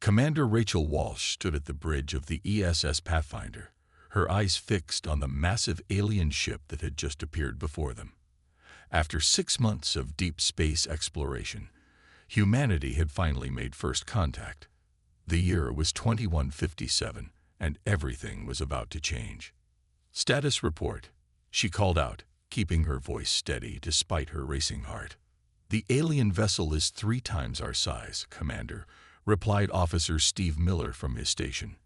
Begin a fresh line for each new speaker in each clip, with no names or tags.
Commander Rachel Walsh stood at the bridge of the ESS Pathfinder, her eyes fixed on the massive alien ship that had just appeared before them. After 6 months of deep space exploration, humanity had finally made first contact. The year was 2157, and everything was about to change. "Status report," she called out, keeping her voice steady despite her racing heart. "The alien vessel is 3 times our size, Commander," replied Officer Steve Miller from his station.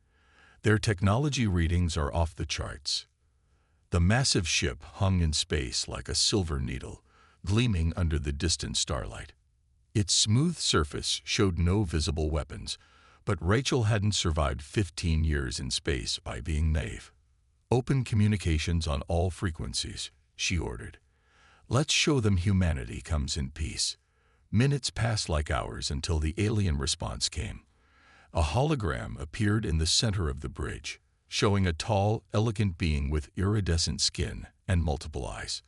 "Their technology readings are off the charts." The massive ship hung in space like a silver needle, gleaming under the distant starlight. Its smooth surface showed no visible weapons, but Rachel hadn't survived 15 years in space by being naive. "Open communications on all frequencies," she ordered. "Let's show them humanity comes in peace." Minutes passed like hours until the alien response came. A hologram appeared in the center of the bridge, showing a tall, elegant being with iridescent skin and multiple eyes.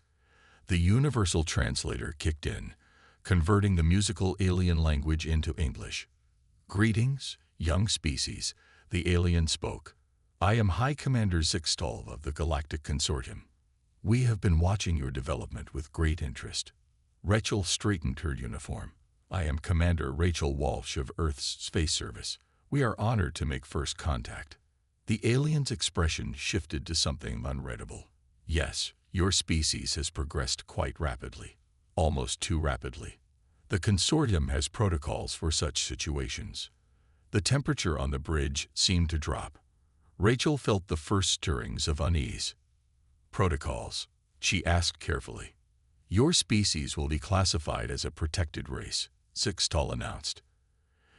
The universal translator kicked in, converting the musical alien language into English. "Greetings, young species," the alien spoke. "I am High Commander Zixtal of the Galactic Consortium. We have been watching your development with great interest." Rachel straightened her uniform. "I am Commander Rachel Walsh of Earth's Space Service. We are honored to make first contact." The alien's expression shifted to something unreadable. "Yes, your species has progressed quite rapidly. Almost too rapidly. The Consortium has protocols for such situations." The temperature on the bridge seemed to drop. Rachel felt the first stirrings of unease. "Protocols?" she asked carefully. "Your species will be classified as a protected race," Zixtal announced.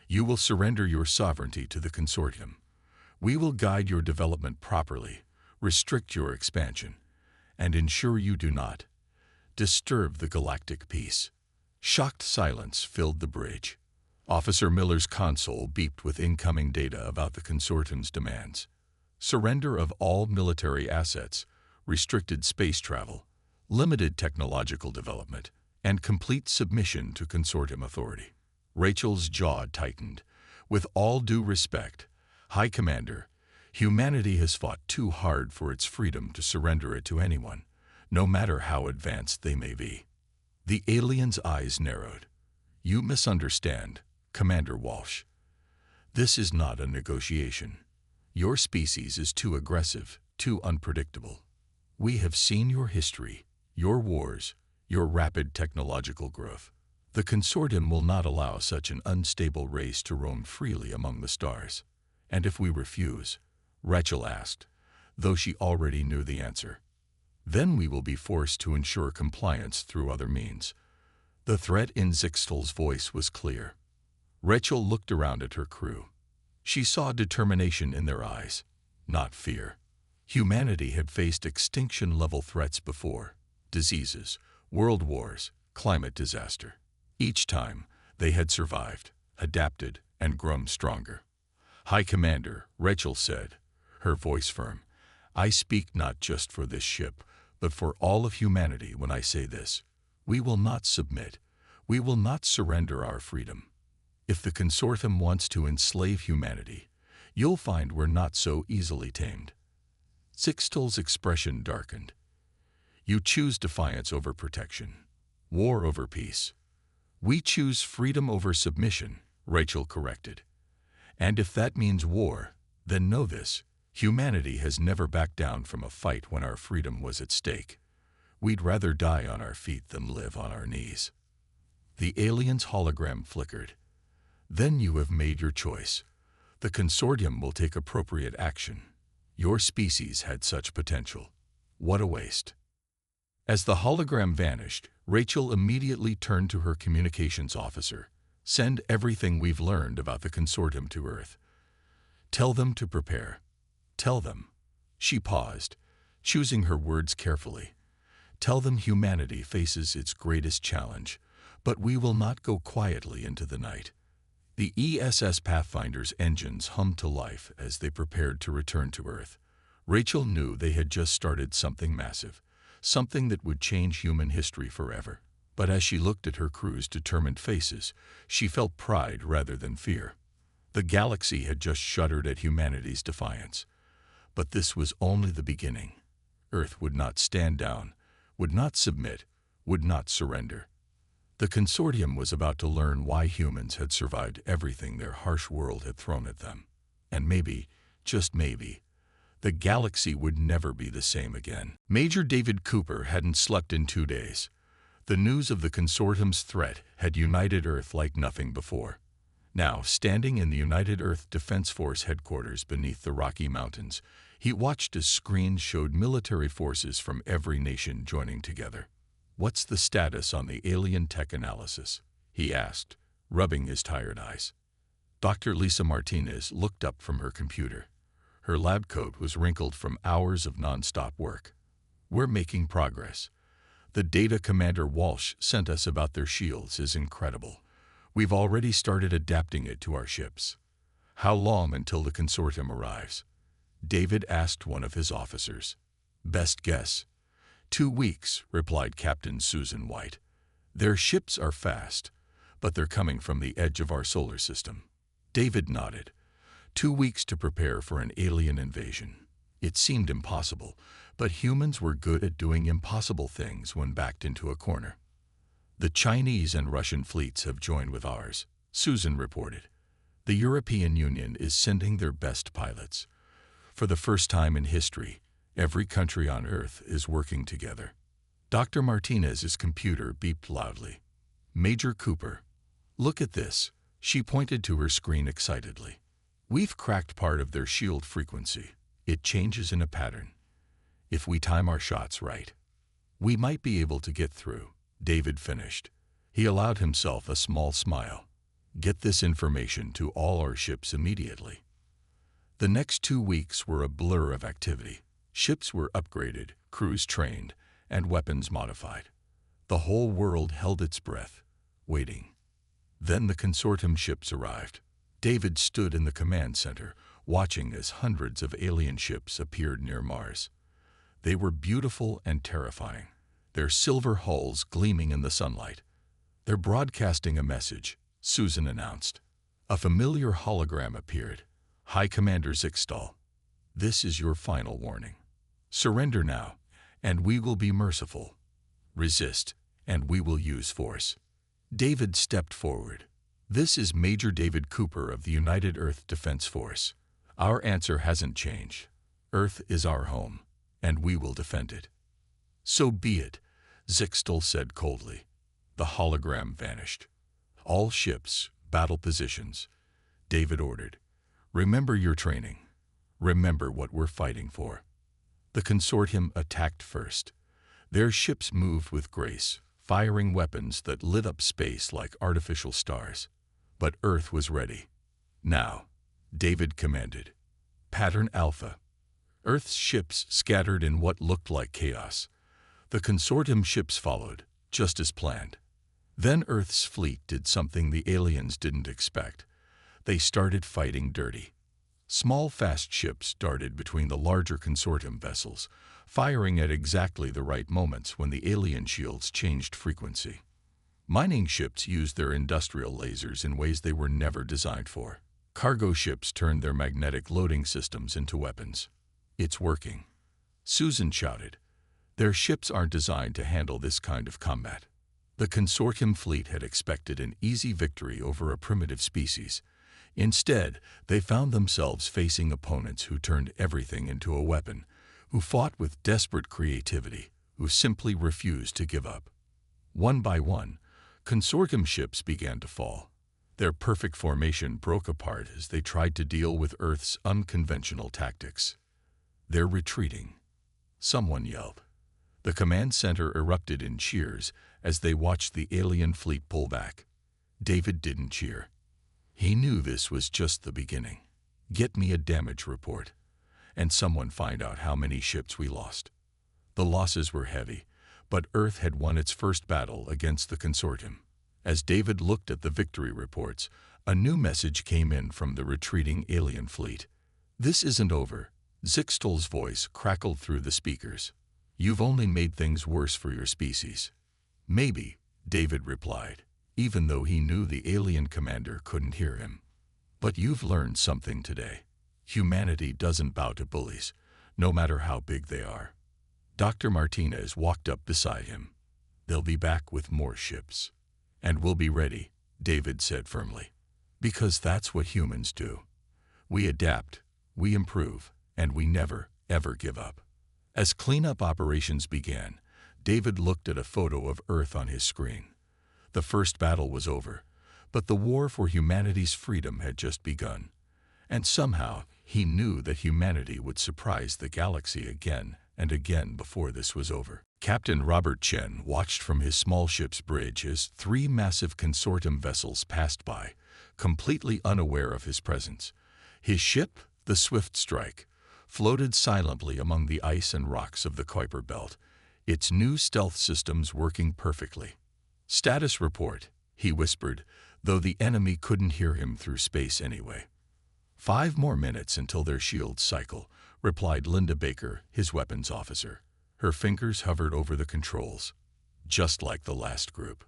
"You will surrender your sovereignty to the Consortium. We will guide your development properly, restrict your expansion, and ensure you do not disturb the galactic peace." Shocked silence filled the bridge. Officer Miller's console beeped with incoming data about the Consortium's demands. Surrender of all military assets, restricted space travel, limited technological development, and complete submission to Consortium authority. Rachel's jaw tightened. "With all due respect, High Commander, humanity has fought too hard for its freedom to surrender it to anyone, no matter how advanced they may be." The alien's eyes narrowed. "You misunderstand, Commander Walsh. This is not a negotiation. Your species is too aggressive, too unpredictable. We have seen your history, your wars, your rapid technological growth. The Consortium will not allow such an unstable race to roam freely among the stars." "And if we refuse?" Rachel asked, though she already knew the answer. "Then we will be forced to ensure compliance through other means." The threat in Zixtal's voice was clear. Rachel looked around at her crew. She saw determination in their eyes, not fear. Humanity had faced extinction-level threats before: diseases, world wars, climate disaster. Each time, they had survived, adapted, and grown stronger. "High Commander," Rachel said, her voice firm, "I speak not just for this ship, but for all of humanity when I say this. We will not submit. We will not surrender our freedom. If the Consortium wants to enslave humanity, you'll find we're not so easily tamed." Zixtal's expression darkened. "You choose defiance over protection, war over peace. We choose freedom over submission," Rachel corrected. "And if that means war, then know this: humanity has never backed down from a fight when our freedom was at stake. We'd rather die on our feet than live on our knees." The alien's hologram flickered. "Then you have made your choice. The Consortium will take appropriate action. Your species had such potential. What a waste." As the hologram vanished, Rachel immediately turned to her communications officer. "Send everything we've learned about the Consortium to Earth. Tell them to prepare. Tell them." She paused, choosing her words carefully. "Tell them humanity faces its greatest challenge, but we will not go quietly into the night." The ESS Pathfinder's engines hummed to life as they prepared to return to Earth. Rachel knew they had just started something massive, something that would change human history forever. But as she looked at her crew's determined faces, she felt pride rather than fear. The galaxy had just shuddered at humanity's defiance. But this was only the beginning. Earth would not stand down, would not submit, would not surrender. The consortium was about to learn why humans had survived everything their harsh world had thrown at them. And maybe, just maybe, the galaxy would never be the same again. Major David Cooper hadn't slept in 2 days. The news of the consortium's threat had united Earth like nothing before. Now, standing in the United Earth Defense Force headquarters beneath the Rocky Mountains, he watched as screens showed military forces from every nation joining together. "What's the status on the alien tech analysis?" he asked, rubbing his tired eyes. Dr. Lisa Martinez looked up from her computer. Her lab coat was wrinkled from hours of non-stop work. "We're making progress. The data Commander Walsh sent us about their shields is incredible. We've already started adapting it to our ships." "How long until the consortium arrives?" David asked one of his officers. "Best guess. 2 weeks," replied Captain Susan White. "Their ships are fast, but they're coming from the edge of our solar system." David nodded. 2 weeks to prepare for an alien invasion. It seemed impossible, but humans were good at doing impossible things when backed into a corner. "The Chinese and Russian fleets have joined with ours," Susan reported. "The European Union is sending their best pilots. For the first time in history, every country on Earth is working together." Dr. Martinez's computer beeped loudly. "Major Cooper, look at this." She pointed to her screen excitedly. "We've cracked part of their shield frequency. It changes in a pattern. If we time our shots right, we might be able to get through." David finished. He allowed himself a small smile. "Get this information to all our ships immediately." The next 2 weeks were a blur of activity. Ships were upgraded, crews trained, and weapons modified. The whole world held its breath, waiting. Then the consortium ships arrived. David stood in the command center, watching as hundreds of alien ships appeared near Mars. They were beautiful and terrifying, their silver hulls gleaming in the sunlight. "They're broadcasting a message," Susan announced. A familiar hologram appeared. "High Commander Zixtal, this is your final warning. Surrender now, and we will be merciful. Resist, and we will use force." David stepped forward. "This is Major David Cooper of the United Earth Defense Force. Our answer hasn't changed. Earth is our home, and we will defend it." "So be it," Zixtal said coldly. The hologram vanished. "All ships, battle positions," David ordered. "Remember your training. Remember what we're fighting for." The consortium attacked first. Their ships moved with grace, firing weapons that lit up space like artificial stars. But Earth was ready. "Now," David commanded. "Pattern Alpha." Earth's ships scattered in what looked like chaos. The consortium ships followed, just as planned. Then Earth's fleet did something the aliens didn't expect. They started fighting dirty. Small, fast ships darted between the larger consortium vessels, firing at exactly the right moments when the alien shields changed frequency. Mining ships used their industrial lasers in ways they were never designed for. Cargo ships turned their magnetic loading systems into weapons. "It's working," Susan shouted. "Their ships aren't designed to handle this kind of combat." The consortium fleet had expected an easy victory over a primitive species. Instead, they found themselves facing opponents who turned everything into a weapon, who fought with desperate creativity, who simply refused to give up. One by one, consortium ships began to fall. Their perfect formation broke apart as they tried to deal with Earth's unconventional tactics. "They're retreating," someone yelled. The command center erupted in cheers as they watched the alien fleet pull back. David didn't cheer. He knew this was just the beginning. "Get me a damage report, and someone find out how many ships we lost." The losses were heavy, but Earth had won its first battle against the consortium. As David looked at the victory reports, a new message came in from the retreating alien fleet. "This isn't over," Zixtal's voice crackled through the speakers. "You've only made things worse for your species." "Maybe," David replied, even though he knew the alien commander couldn't hear him. But you've learned something today. Humanity doesn't bow to bullies, no matter how big they are. Dr. Martinez walked up beside him. They'll be back with more ships. And we'll be ready, David said firmly. Because that's what humans do. We adapt, we improve, and we never, ever give up. As cleanup operations began, David looked at a photo of Earth on his screen. The first battle was over, but the war for humanity's freedom had just begun. And somehow, he knew that humanity would surprise the galaxy again and again before this was over. Captain Robert Chen watched from his small ship's bridge as 3 massive consortium vessels passed by, completely unaware of his presence. His ship, the Swift Strike, floated silently among the ice and rocks of the Kuiper Belt, its new stealth systems working perfectly. "Status report," he whispered, though the enemy couldn't hear him through space anyway. 5 more minutes until their shields cycle, replied Linda Baker, his weapons officer. Her fingers hovered over the controls, just like the last group.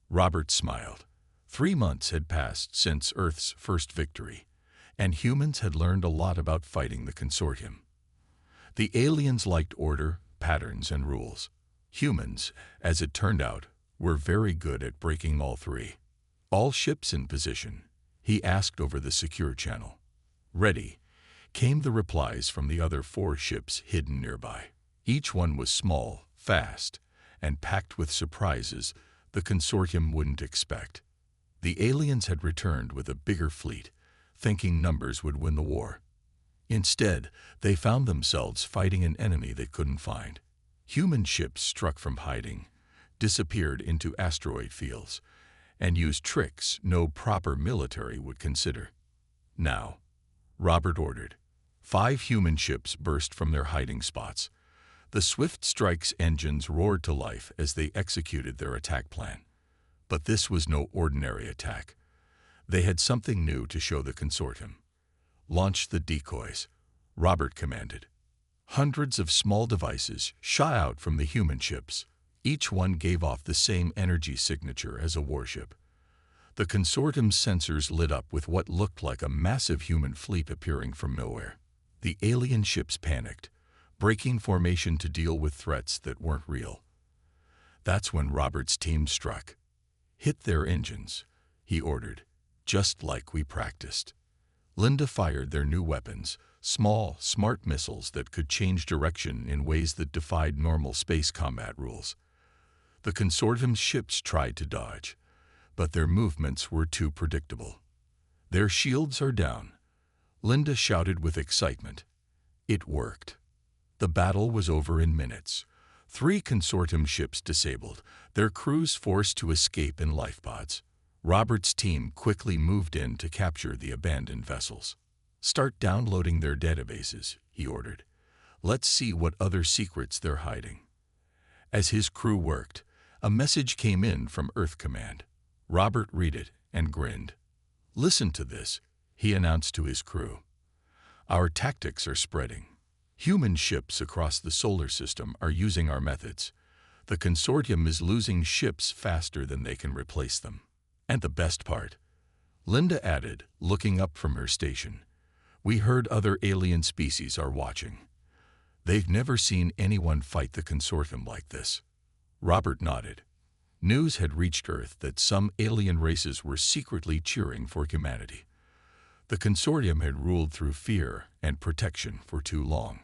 Robert smiled. 3 months had passed since Earth's first victory, and humans had learned a lot about fighting the consortium. The aliens liked order, patterns, and rules. Humans, as it turned out, were very good at breaking all 3. "All ships in position?" he asked over the secure channel. "Ready," came the replies from the other 4 ships hidden nearby. Each one was small, fast, and packed with surprises the consortium wouldn't expect. The aliens had returned with a bigger fleet, thinking numbers would win the war. Instead, they found themselves fighting an enemy they couldn't find. Human ships struck from hiding, disappeared into asteroid fields, and used tricks no proper military would consider. "Now," Robert ordered. 5 human ships burst from their hiding spots. The Swift Strike's engines roared to life as they executed their attack plan. But this was no ordinary attack. They had something new to show the consortium. "Launch the decoys," Robert commanded. Hundreds of small devices shot out from the human ships. Each one gave off the same energy signature as a warship. The consortium's sensors lit up with what looked like a massive human fleet appearing from nowhere. The alien ships panicked, breaking formation to deal with threats that weren't real. That's when Robert's team struck. "Hit their engines," he ordered, "just like we practiced." Linda fired their new weapons, small, smart missiles that could change direction in ways that defied normal space combat rules. The consortium's ships tried to dodge, but their movements were too predictable. "Their shields are down," Linda shouted with excitement. It worked. The battle was over in minutes. 3 consortium ships disabled, their crews forced to escape in lifeboats. Robert's team quickly moved in to capture the abandoned vessels. "Start downloading their databases," he ordered. "Let's see what other secrets they're hiding." As his crew worked, a message came in from Earth Command. Robert read it and grinned. "Listen to this," he announced to his crew. "Our tactics are spreading. Human ships across the solar system are using our methods. The consortium is losing ships faster than they can replace them. And the best part," Linda added, looking up from her station, "we heard other alien species are watching. They've never seen anyone fight the consortium like this." Robert nodded. News had reached Earth that some alien races were secretly cheering for humanity. The consortium had ruled through fear and protection for too long.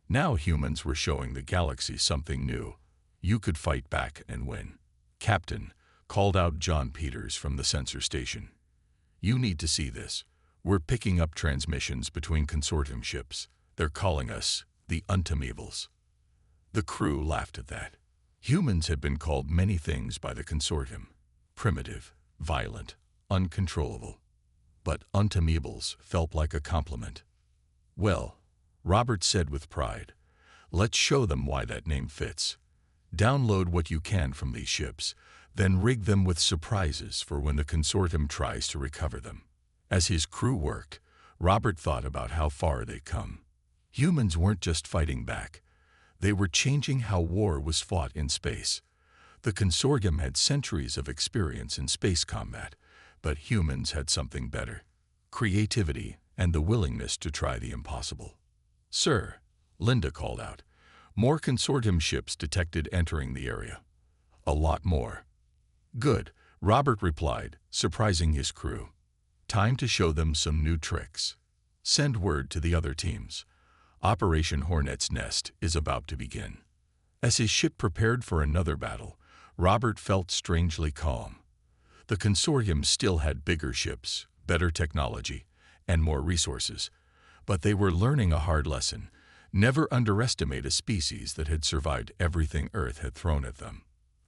Now humans were showing the galaxy something new. You could fight back and win. "Captain," called out John Peters from the sensor station. "You need to see this. We're picking up transmissions between consortium ships. They're calling us the Untimevals." The crew laughed at that. Humans had been called many things by the consortium: primitive, violent, uncontrollable. But Untimevals felt like a compliment. "Well," Robert said with pride, "let's show them why that name fits. Download what you can from these ships, then rig them with surprises for when the consortium tries to recover them." As his crew worked, Robert thought about how far they'd come. Humans weren't just fighting back. They were changing how war was fought in space. The consortium had centuries of experience in space combat, but humans had something better: creativity, and the willingness to try the impossible. "Sir," Linda called out, more consortium ships detected entering the area. "A lot more." "Good," Robert replied, surprising his crew. "Time to show them some new tricks. Send word to the other teams. Operation Hornet's Nest is about to begin." As his ship prepared for another battle, Robert felt strangely calm. The consortium still had bigger ships, better technology, and more resources, but they were learning a hard lesson: never underestimate a species that had survived everything Earth had thrown at them.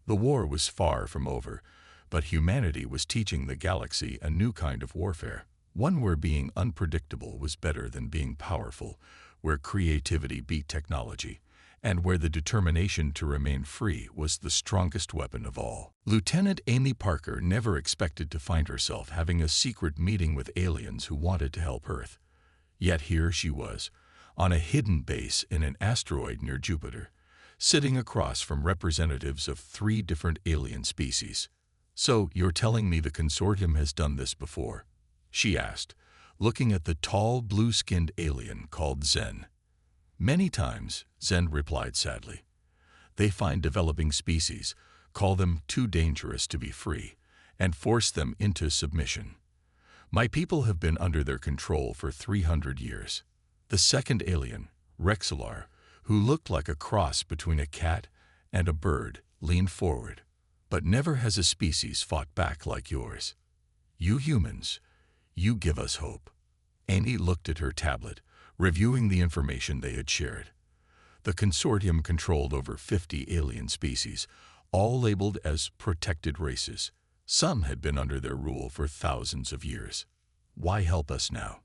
The war was far from over, but humanity was teaching the galaxy a new kind of warfare, one where being unpredictable was better than being powerful, where creativity beat technology, and where the determination to remain free was the strongest weapon of all. Lieutenant Amy Parker never expected to find herself having a secret meeting with aliens who wanted to help Earth. Yet here she was, on a hidden base in an asteroid near Jupiter, sitting across from representatives of 3 different alien species. "So, you're telling me the consortium has done this before?" she asked, looking at the tall, blue-skinned alien called Zen. "Many times," Zen replied sadly. "They find developing species, call them too dangerous to be free, and force them into submission. My people have been under their control for 300 years. The second alien, Rexalar, who looked like a cross between a cat and a bird, leaned forward. But never has a species fought back like yours. You humans, you give us hope." Amy looked at her tablet, reviewing the information they had shared. The consortium controlled over 50 alien species, all labeled as protected races. Some had been under their rule for thousands of years. "Why help us now?"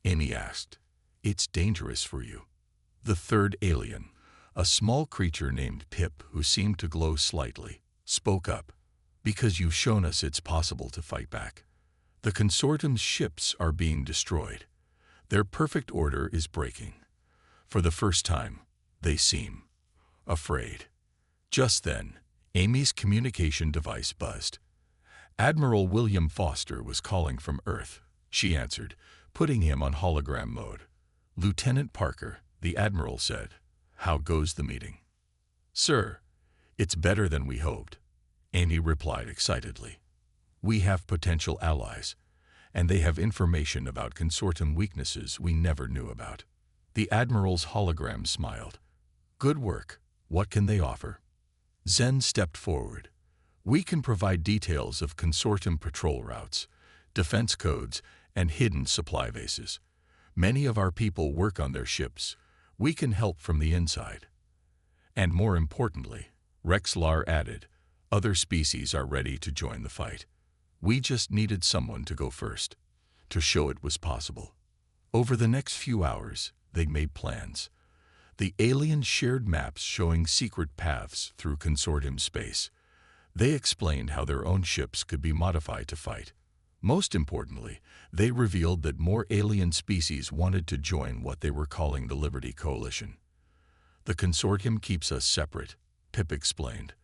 Amy asked. "It's dangerous for you." The third alien, a small creature named Pip who seemed to glow slightly, spoke up. "Because you've shown us it's possible to fight back. The consortium's ships are being destroyed. Their perfect order is breaking. For the first time, they seem afraid." Just then, Amy's communication device buzzed. "Admiral William Foster was calling from Earth," she answered, putting him on hologram mode. "Lieutenant Parker," the Admiral said, "how goes the meeting?" "Sir, it's better than we hoped," Amy replied excitedly. "We have potential allies, and they have information about consortium weaknesses we never knew about." The Admiral's hologram smiled. "Good work. What can they offer?" Zen stepped forward. "We can provide details of consortium patrol routes, defense codes, and hidden supply bases. Many of our people work on their ships. We can help from the inside. And more importantly," Rexlar added, "other species are ready to join the fight. We just needed someone to go first, to show it was possible." Over the next few hours, they made plans. The aliens shared maps showing secret paths through consortium space. They explained how their own ships could be modified to fight. Most importantly, they revealed that more alien species wanted to join what they were calling the Liberty Coalition. "The consortium keeps us separate," Pip explained,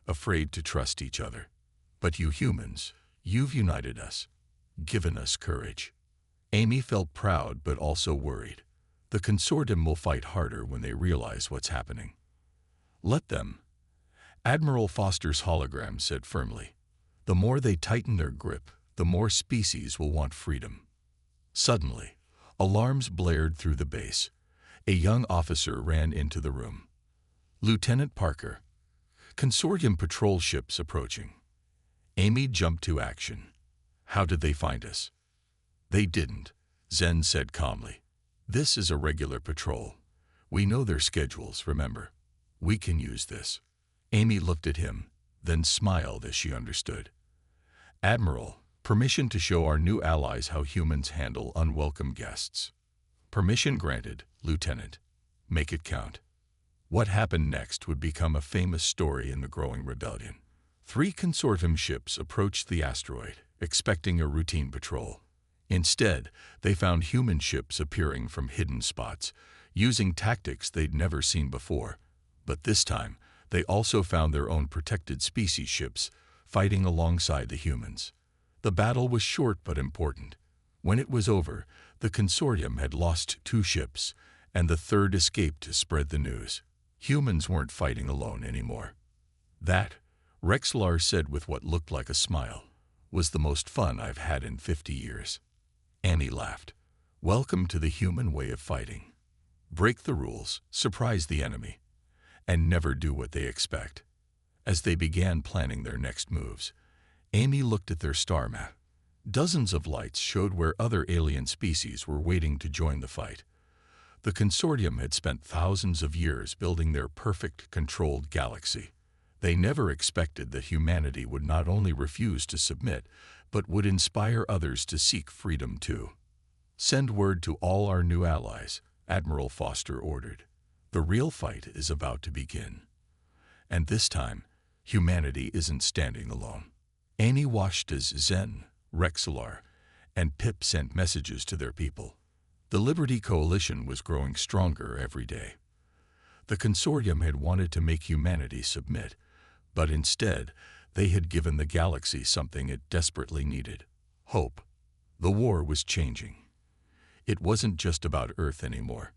"afraid to trust each other. But you humans, you've united us, given us courage." Amy felt proud but also worried. The consortium will fight harder when they realize what's happening. "Let them," Admiral Foster's hologram said firmly. "The more they tighten their grip, the more species will want freedom." Suddenly, alarms blared through the base. A young officer ran into the room. "Lieutenant Parker, consortium patrol ships approaching." Amy jumped to action. "How did they find us?" "They didn't," Zen said calmly. "This is a regular patrol. We know their schedules, remember. We can use this." Amy looked at him, then smiled as she understood. "Admiral, permission to show our new allies how humans handle unwelcome guests." "Permission granted, Lieutenant. Make it count." What happened next would become a famous story in the growing rebellion. 3 consortium ships approached the asteroid, expecting a routine patrol. Instead, they found human ships appearing from hidden spots, using tactics they'd never seen before. But this time, they also found their own protected species ships, fighting alongside the humans. The battle was short but important. When it was over, the consortium had lost 2 ships, and the third escaped to spread the news. Humans weren't fighting alone anymore. That, Rexlar said with what looked like a smile, was the most fun I've had in 50 years. Annie laughed. Welcome to the human way of fighting. Break the rules, surprise the enemy, and never do what they expect. As they began planning their next moves, Amy looked at their star map. Dozens of lights showed where other alien species were waiting to join the fight. The consortium had spent thousands of years building their perfect, controlled galaxy. They never expected that humanity would not only refuse to submit, but would inspire others to seek freedom too. Send word to all our new allies, Admiral Foster ordered. The real fight is about to begin. And this time, humanity isn't standing alone. Annie watched as Zen, Rexlar, and Pip sent messages to their people. The Liberty Coalition was growing stronger every day. The consortium had wanted to make humanity submit, but instead, they had given the galaxy something it desperately needed: hope. The war was changing. It wasn't just about Earth anymore.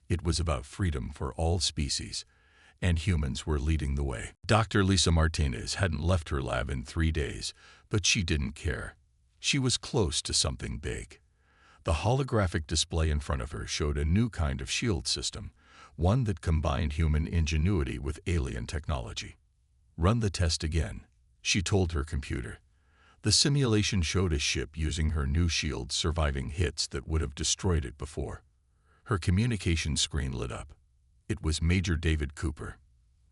It was about freedom for all species, and humans were leading the way. Dr. Lisa Martinez hadn't left her lab in 3 days, but she didn't care. She was close to something big. The holographic display in front of her showed a new kind of shield system, one that combined human ingenuity with alien technology. Run the test again, she told her computer. The simulation showed a ship using her new shield surviving hits that would have destroyed it before. Her communication screen lit up. It was Major David Cooper.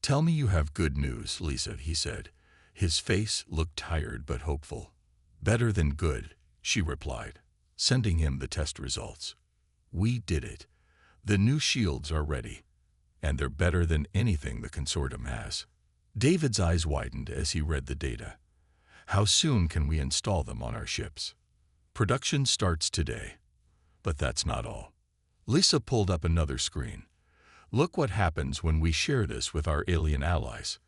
Tell me you have good news, Lisa, he said. His face looked tired but hopeful. Better than good, she replied, sending him the test results. We did it. The new shields are ready, and they're better than anything the consortium has. David's eyes widened as he read the data. How soon can we install them on our ships? Production starts today. But that's not all. Lisa pulled up another screen. Look what happens when we share this with our alien allies.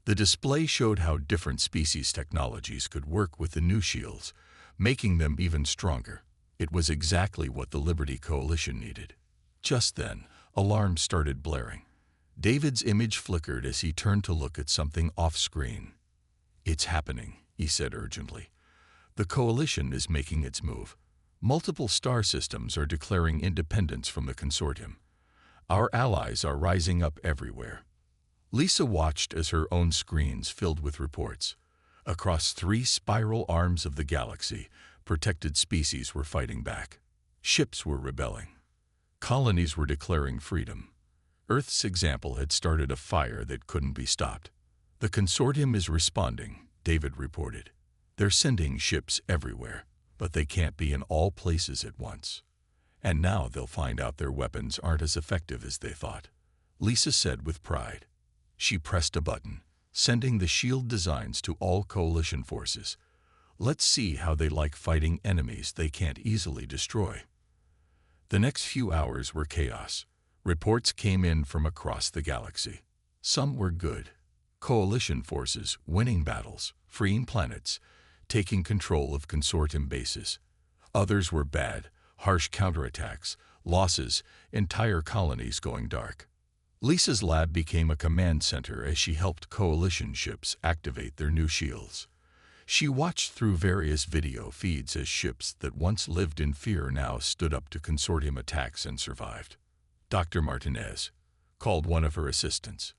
The display showed how different species technologies could work with the new shields, making them even stronger. It was exactly what the Liberty Coalition needed. Just then, alarms started blaring. David's image flickered as he turned to look at something off-screen. It's happening, he said urgently. The Coalition is making its move. Multiple star systems are declaring independence from the consortium. Our allies are rising up everywhere. Lisa watched as her own screens filled with reports. Across 3 spiral arms of the galaxy, protected species were fighting back. Ships were rebelling. Colonies were declaring freedom. Earth's example had started a fire that couldn't be stopped. The consortium is responding, David reported. They're sending ships everywhere, but they can't be in all places at once. And now they'll find out their weapons aren't as effective as they thought, Lisa said with pride. She pressed a button, sending the shield designs to all coalition forces. Let's see how they like fighting enemies they can't easily destroy. The next few hours were chaos. Reports came in from across the galaxy. Some were good. Coalition forces winning battles, freeing planets, taking control of consortium bases. Others were bad, harsh counterattacks, losses, entire colonies going dark. Lisa's lab became a command center as she helped coalition ships activate their new shields. She watched through various video feeds as ships that once lived in fear now stood up to consortium attacks and survived. Dr. Martinez called one of her assistants.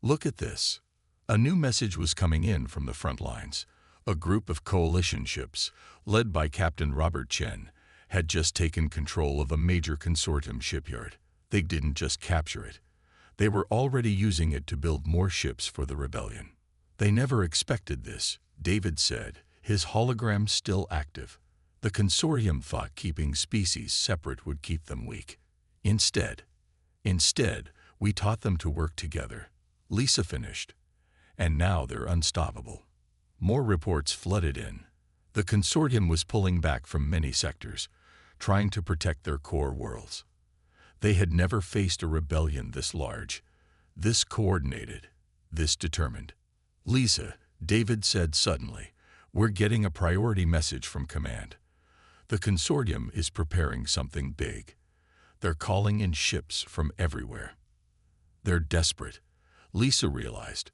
Look at this. A new message was coming in from the front lines. A group of coalition ships, led by Captain Robert Chen, had just taken control of a major consortium shipyard. They didn't just capture it. They were already using it to build more ships for the rebellion. They never expected this, David said, his hologram still active. The consortium thought keeping species separate would keep them weak. Instead, we taught them to work together, Lisa finished. And now they're unstoppable. More reports flooded in. The consortium was pulling back from many sectors, trying to protect their core worlds. They had never faced a rebellion this large, this coordinated, this determined. Lisa, David said suddenly, we're getting a priority message from command. The consortium is preparing something big. They're calling in ships from everywhere. They're desperate, Lisa realized.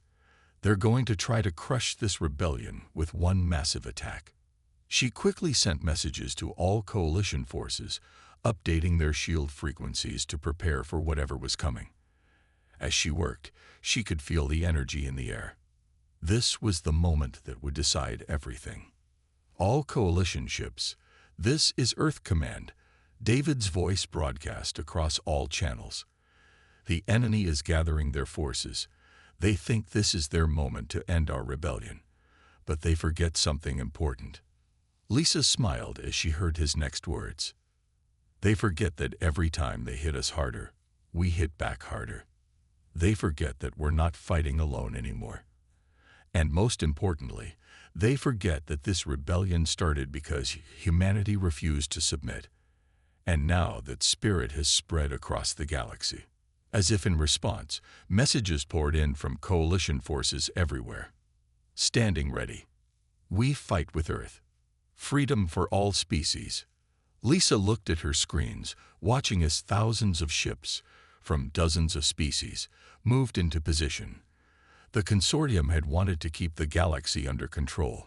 They're going to try to crush this rebellion with one massive attack. She quickly sent messages to all coalition forces, updating their shield frequencies to prepare for whatever was coming. As she worked, she could feel the energy in the air. This was the moment that would decide everything. All coalition ships, this is Earth Command. David's voice broadcast across all channels. The enemy is gathering their forces. They think this is their moment to end our rebellion. But they forget something important. Lisa smiled as she heard his next words. They forget that every time they hit us harder, we hit back harder. They forget that we're not fighting alone anymore. And most importantly, they forget that this rebellion started because humanity refused to submit. And now that spirit has spread across the galaxy. As if in response, messages poured in from coalition forces everywhere. Standing ready. We fight with Earth. Freedom for all species. Lisa looked at her screens, watching as thousands of ships, from dozens of species, moved into position. The consortium had wanted to keep the galaxy under control.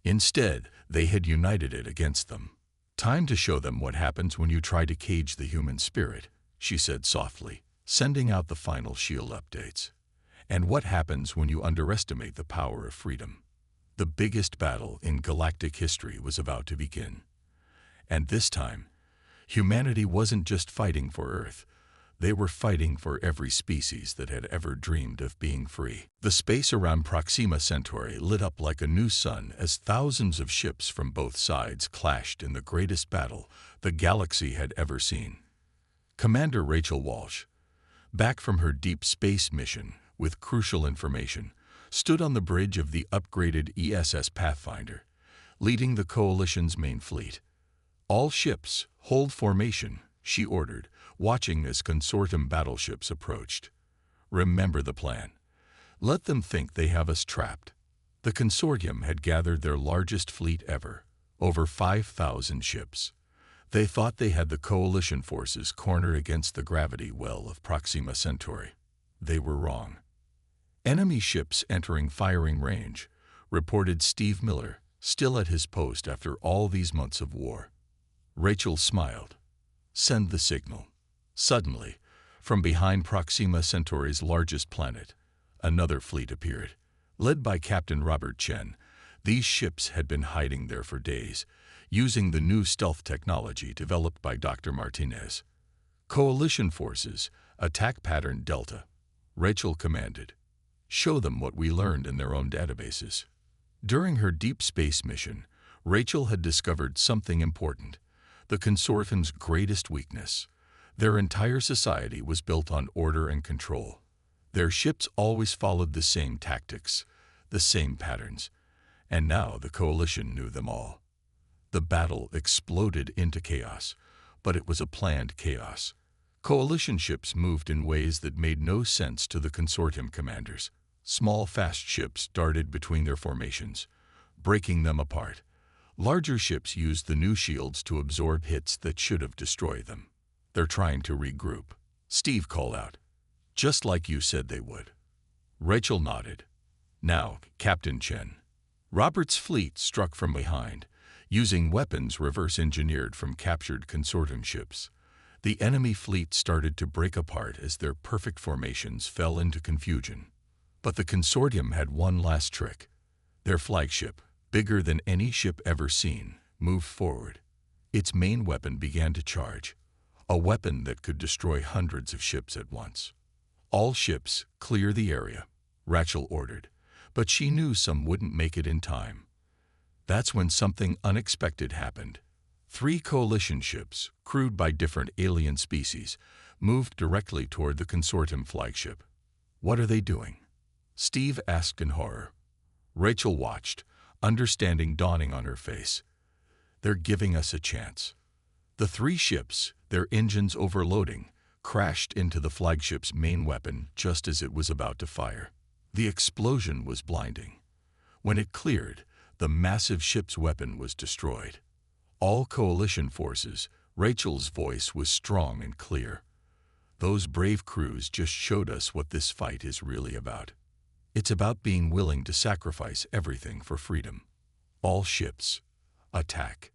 Instead, they had united it against them. Time to show them what happens when you try to cage the human spirit, she said softly, sending out the final shield updates. And what happens when you underestimate the power of freedom. The biggest battle in galactic history was about to begin. And this time, humanity wasn't just fighting for Earth. They were fighting for every species that had ever dreamed of being free. The space around Proxima Centauri lit up like a new sun as thousands of ships from both sides clashed in the greatest battle the galaxy had ever seen. Commander Rachel Walsh, back from her deep space mission with crucial information, stood on the bridge of the upgraded ESS Pathfinder, leading the Coalition's main fleet. All ships, hold formation, she ordered, watching as consortium battleships approached. Remember the plan. Let them think they have us trapped. The consortium had gathered their largest fleet ever, over 5,000 ships. They thought they had the coalition forces cornered against the gravity well of Proxima Centauri. They were wrong. Enemy ships entering firing range, reported Steve Miller, still at his post after all these months of war. Rachel smiled. Send the signal. Suddenly, from behind Proxima Centauri's largest planet, another fleet appeared. Led by Captain Robert Chen, these ships had been hiding there for days, using the new stealth technology developed by Dr. Martinez. Coalition forces, attack pattern Delta. Rachel commanded. Show them what we learned in their own databases. During her deep space mission, Rachel had discovered something important, the consortium's greatest weakness. Their entire society was built on order and control. Their ships always followed the same tactics, the same patterns, and now the coalition knew them all. The battle exploded into chaos, but it was a planned chaos. Coalition ships moved in ways that made no sense to the consortium commanders. Small, fast ships darted between their formations, breaking them apart. Larger ships used the new shields to absorb hits that should have destroyed them. They're trying to regroup, Steve called out. Just like you said they would. Rachel nodded. Now, Captain Chen. Robert's fleet struck from behind, using weapons reverse-engineered from captured consortium ships. The enemy fleet started to break apart as their perfect formations fell into confusion. But the consortium had one last trick. Their flagship, bigger than any ship ever seen, moved forward. Its main weapon began to charge, a weapon that could destroy hundreds of ships at once. All ships, clear the area, Rachel ordered, but she knew some wouldn't make it in time. That's when something unexpected happened. 3 coalition ships, crewed by different alien species, moved directly toward the consortium flagship. What are they doing? Steve asked in horror. Rachel watched, understanding dawning on her face. They're giving us a chance. The 3 ships, their engines overloading, crashed into the flagship's main weapon just as it was about to fire. The explosion was blinding. When it cleared, the massive ship's weapon was destroyed. All coalition forces, Rachel's voice was strong and clear. Those brave crews just showed us what this fight is really about. It's about being willing to sacrifice everything for freedom. All ships, attack.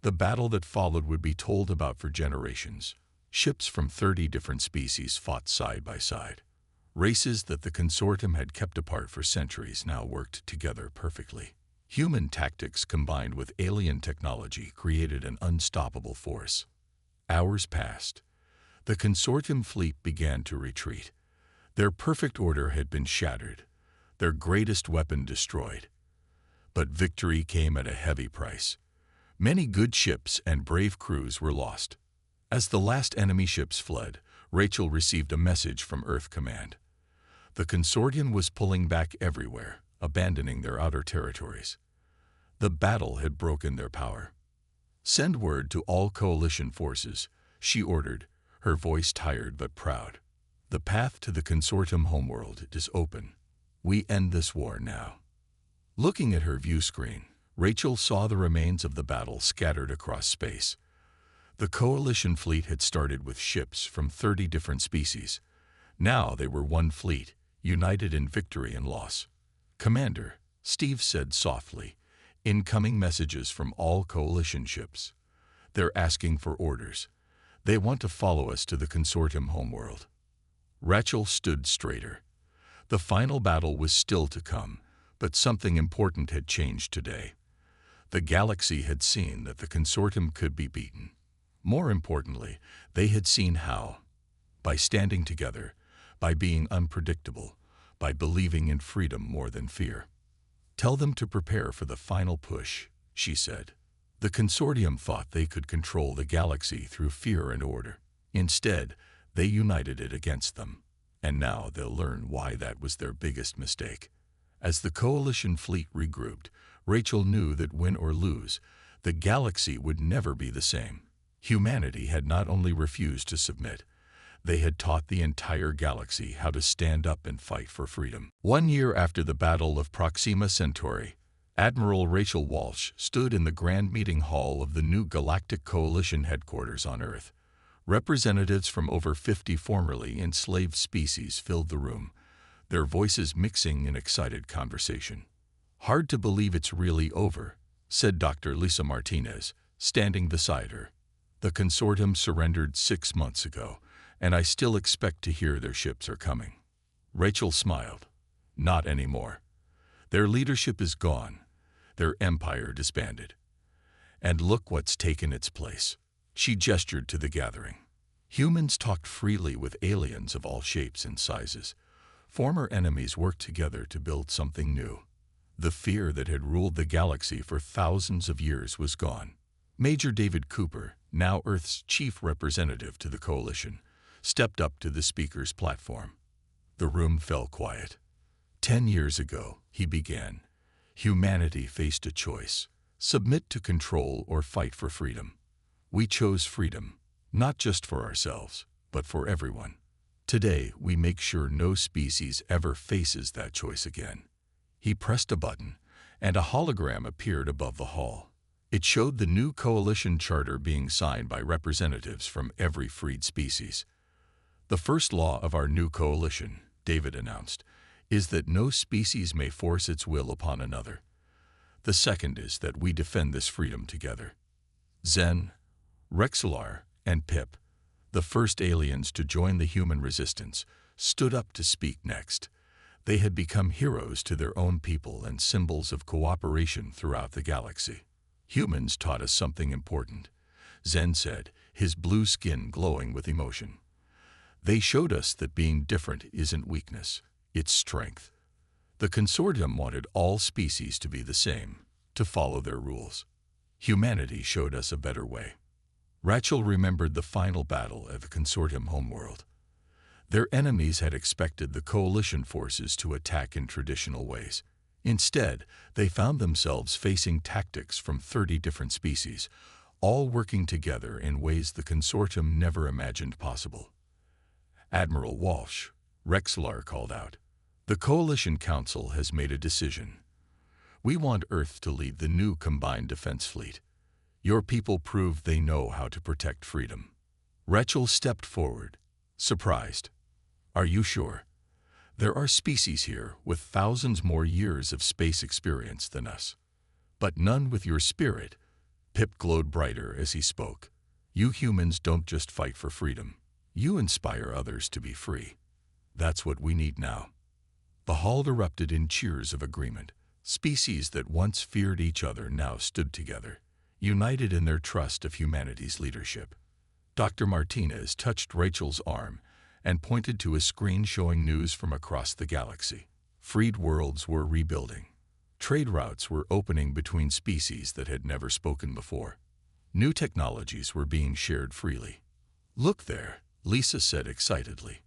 The battle that followed would be told about for generations. Ships from 30 different species fought side by side. Races that the consortium had kept apart for centuries now worked together perfectly. Human tactics combined with alien technology created an unstoppable force. Hours passed. The consortium fleet began to retreat. Their perfect order had been shattered, their greatest weapon destroyed. But victory came at a heavy price. Many good ships and brave crews were lost. As the last enemy ships fled, Rachel received a message from Earth Command. The consortium was pulling back everywhere, abandoning their outer territories. The battle had broken their power. "Send word to all coalition forces," she ordered, her voice tired but proud. "The path to the consortium homeworld is open. We end this war now." Looking at her view screen, Rachel saw the remains of the battle scattered across space. The coalition fleet had started with ships from 30 different species. Now they were one fleet, united in victory and loss. "Commander," Steve said softly, "incoming messages from all coalition ships. They're asking for orders. They want to follow us to the consortium homeworld." Rachel stood straighter. The final battle was still to come, but something important had changed today. The galaxy had seen that the consortium could be beaten. More importantly, they had seen how. By standing together, by being unpredictable, by believing in freedom more than fear. "Tell them to prepare for the final push," she said. The consortium thought they could control the galaxy through fear and order. Instead, they united it against them. And now they'll learn why that was their biggest mistake. As the coalition fleet regrouped, Rachel knew that win or lose, the galaxy would never be the same. Humanity had not only refused to submit, they had taught the entire galaxy how to stand up and fight for freedom. 1 year after the Battle of Proxima Centauri, Admiral Rachel Walsh stood in the Grand Meeting Hall of the new Galactic Coalition headquarters on Earth. Representatives from over 50 formerly enslaved species filled the room, their voices mixing in excited conversation. "Hard to believe it's really over," said Dr. Lisa Martinez, standing beside her. "The consortium surrendered 6 months ago, and I still expect to hear their ships are coming." Rachel smiled. "Not anymore. Their leadership is gone, their empire disbanded. And look what's taken its place." She gestured to the gathering. Humans talked freely with aliens of all shapes and sizes. Former enemies worked together to build something new. The fear that had ruled the galaxy for thousands of years was gone. Major David Cooper, now Earth's chief representative to the coalition, stepped up to the speaker's platform. The room fell quiet. 10 years ago, he began, humanity faced a choice: submit to control or fight for freedom. We chose freedom, not just for ourselves, but for everyone. Today, we make sure no species ever faces that choice again. He pressed a button, and a hologram appeared above the hall. It showed the new coalition charter being signed by representatives from every freed species. "The first law of our new coalition," David announced, "is that no species may force its will upon another. The second is that we defend this freedom together." Zen, Rexlar, and Pip, the first aliens to join the human resistance, stood up to speak next. They had become heroes to their own people and symbols of cooperation throughout the galaxy. "Humans taught us something important," Zen said, his blue skin glowing with emotion. "They showed us that being different isn't weakness, it's strength. The consortium wanted all species to be the same, to follow their rules. Humanity showed us a better way." Rachel remembered the final battle at the consortium homeworld. Their enemies had expected the coalition forces to attack in traditional ways. Instead, they found themselves facing tactics from 30 different species, all working together in ways the consortium never imagined possible. "Admiral Walsh," Rexlar called out, "the Coalition Council has made a decision. We want Earth to lead the new combined defense fleet. Your people proved they know how to protect freedom." Rachel stepped forward, surprised. "Are you sure? There are species here with thousands more years of space experience than us. But none with your spirit." Pip glowed brighter as he spoke. "You humans don't just fight for freedom. You inspire others to be free. That's what we need now." The hall erupted in cheers of agreement. Species that once feared each other now stood together, united in their trust of humanity's leadership. Dr. Martinez touched Rachel's arm and pointed to a screen showing news from across the galaxy. Freed worlds were rebuilding. Trade routes were opening between species that had never spoken before. New technologies were being shared freely. "Look there," Lisa said excitedly.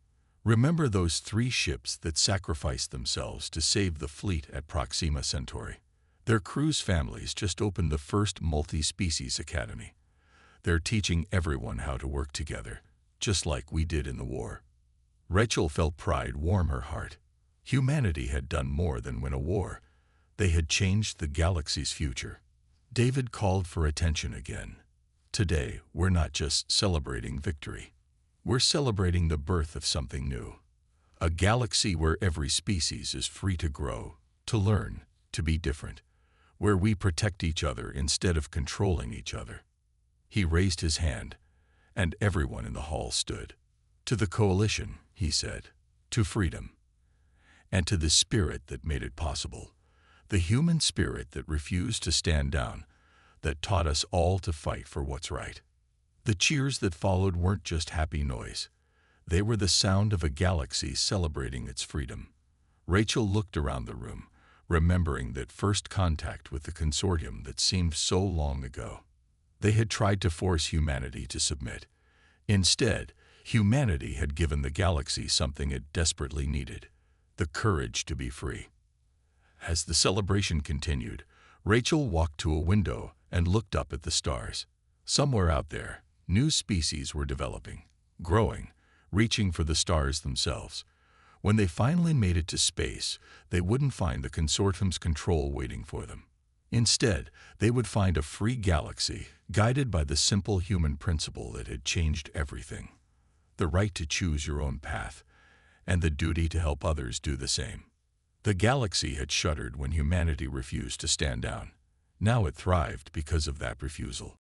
"Remember those 3 ships that sacrificed themselves to save the fleet at Proxima Centauri? Their crew's families just opened the first multi-species academy. They're teaching everyone how to work together, just like we did in the war." Rachel felt pride warm her heart. Humanity had done more than win a war. They had changed the galaxy's future. David called for attention again. "Today, we're not just celebrating victory. We're celebrating the birth of something new. A galaxy where every species is free to grow, to learn, to be different. Where we protect each other instead of controlling each other." He raised his hand, and everyone in the hall stood. "To the coalition," he said, "to freedom. And to the spirit that made it possible. The human spirit that refused to stand down, that taught us all to fight for what's right." The cheers that followed weren't just happy noise. They were the sound of a galaxy celebrating its freedom. Rachel looked around the room, remembering that first contact with the consortium that seemed so long ago. They had tried to force humanity to submit. Instead, humanity had given the galaxy something it desperately needed: the courage to be free. As the celebration continued, Rachel walked to a window and looked up at the stars. Somewhere out there, new species were developing, growing, reaching for the stars themselves. When they finally made it to space, they wouldn't find the consortium's control waiting for them. Instead, they would find a free galaxy, guided by the simple human principle that had changed everything: the right to choose your own path, and the duty to help others do the same. The galaxy had shuddered when humanity refused to stand down. Now it thrived because of that refusal.